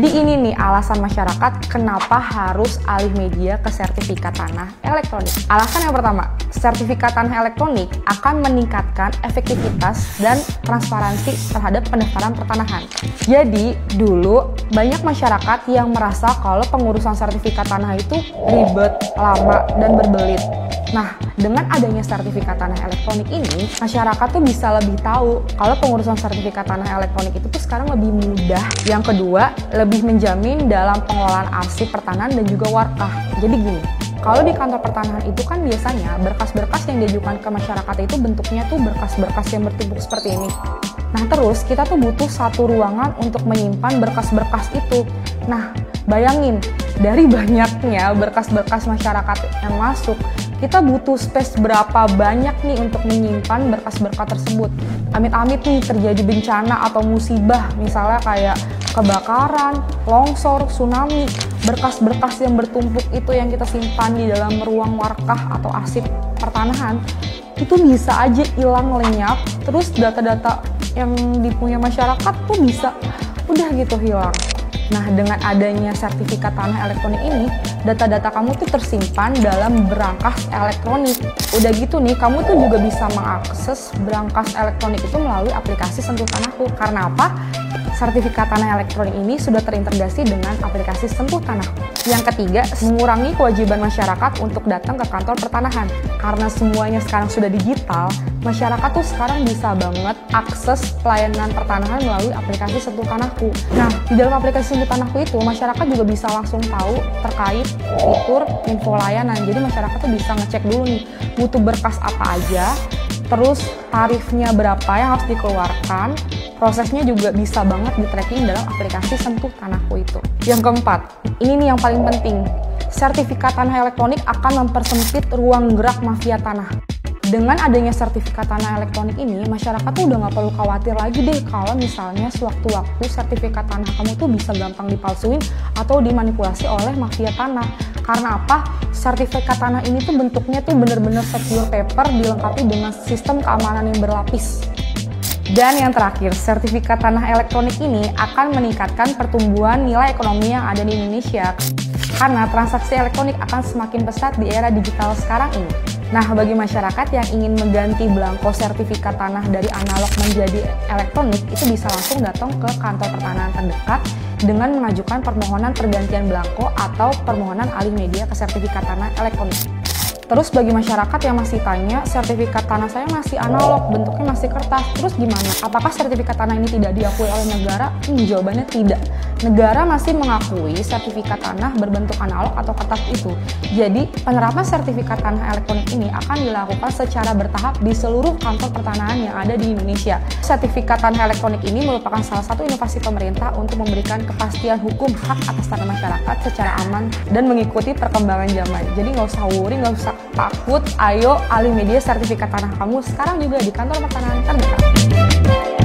Jadi ini nih alasan masyarakat kenapa harus alih media ke sertifikat tanah elektronik. Alasan yang pertama, sertifikat tanah elektronik akan meningkatkan efektivitas dan transparansi terhadap pendaftaran pertanahan. Jadi dulu banyak masyarakat yang merasa kalau pengurusan sertifikat tanah itu ribet, lama, dan berbelit. Nah, dengan adanya sertifikat tanah elektronik ini, masyarakat tuh bisa lebih tahu kalau pengurusan sertifikat tanah elektronik itu tuh sekarang lebih mudah. Yang kedua, lebih menjamin dalam pengelolaan arsip pertanahan dan juga warkah. Jadi gini, kalau di kantor pertanahan itu kan biasanya berkas-berkas yang diajukan ke masyarakat itu bentuknya tuh berkas-berkas yang bertumpuk seperti ini. Nah, terus kita tuh butuh satu ruangan untuk menyimpan berkas-berkas itu. Nah, bayangin, dari banyaknya berkas-berkas masyarakat yang masuk, kita butuh space berapa banyak nih untuk menyimpan berkas-berkas tersebut. Amit-amit nih terjadi bencana atau musibah, misalnya kayak kebakaran, longsor, tsunami, berkas-berkas yang bertumpuk itu yang kita simpan di dalam ruang warkah atau arsip pertanahan, itu bisa aja hilang lenyap, terus data-data yang dipunya masyarakat tuh bisa udah gitu hilang. Nah, dengan adanya sertifikat tanah elektronik ini, data-data kamu tuh tersimpan dalam berangkas elektronik. Udah gitu nih, kamu tuh juga bisa mengakses berangkas elektronik itu melalui aplikasi Sentuh Tanahku. Karena apa? Sertifikat tanah elektronik ini sudah terintegrasi dengan aplikasi Sentuh Tanahku. Yang ketiga, mengurangi kewajiban masyarakat untuk datang ke kantor pertanahan. Karena semuanya sekarang sudah digital, masyarakat tuh sekarang bisa banget akses pelayanan pertanahan melalui aplikasi Sentuh Tanahku. Nah, di dalam aplikasi Sentuh Tanahku itu, masyarakat juga bisa langsung tahu terkait fitur info layanan. Jadi masyarakat tuh bisa ngecek dulu nih, butuh berkas apa aja, terus tarifnya berapa yang harus dikeluarkan. Prosesnya juga bisa banget di-tracking dalam aplikasi Sentuh Tanahku itu. Yang keempat, ini nih yang paling penting. Sertifikat tanah elektronik akan mempersempit ruang gerak mafia tanah. Dengan adanya sertifikat tanah elektronik ini, masyarakat tuh udah nggak perlu khawatir lagi deh kalau misalnya sewaktu-waktu sertifikat tanah kamu tuh bisa gampang dipalsuin atau dimanipulasi oleh mafia tanah. Karena apa? Sertifikat tanah ini tuh bentuknya tuh bener-bener secure paper dilengkapi dengan sistem keamanan yang berlapis. Dan yang terakhir, sertifikat tanah elektronik ini akan meningkatkan pertumbuhan nilai ekonomi yang ada di Indonesia. Karena transaksi elektronik akan semakin pesat di era digital sekarang ini. Nah, bagi masyarakat yang ingin mengganti belangko sertifikat tanah dari analog menjadi elektronik, itu bisa langsung datang ke kantor pertanahan terdekat dengan mengajukan permohonan pergantian belangko atau permohonan alih media ke sertifikat tanah elektronik. Terus bagi masyarakat yang masih tanya, sertifikat tanah saya masih analog, bentuknya masih kertas, terus gimana? Apakah sertifikat tanah ini tidak diakui oleh negara? Jawabannya tidak. Negara masih mengakui sertifikat tanah berbentuk analog atau kertas itu. Jadi, penerapan sertifikat tanah elektronik ini akan dilakukan secara bertahap di seluruh kantor pertanahan yang ada di Indonesia. Sertifikat tanah elektronik ini merupakan salah satu inovasi pemerintah untuk memberikan kepastian hukum hak atas tanah masyarakat secara aman dan mengikuti perkembangan zaman. Jadi nggak usah worry, nggak usah takut, ayo alih media sertifikat tanah kamu sekarang juga di kantor pertanahan terdekat.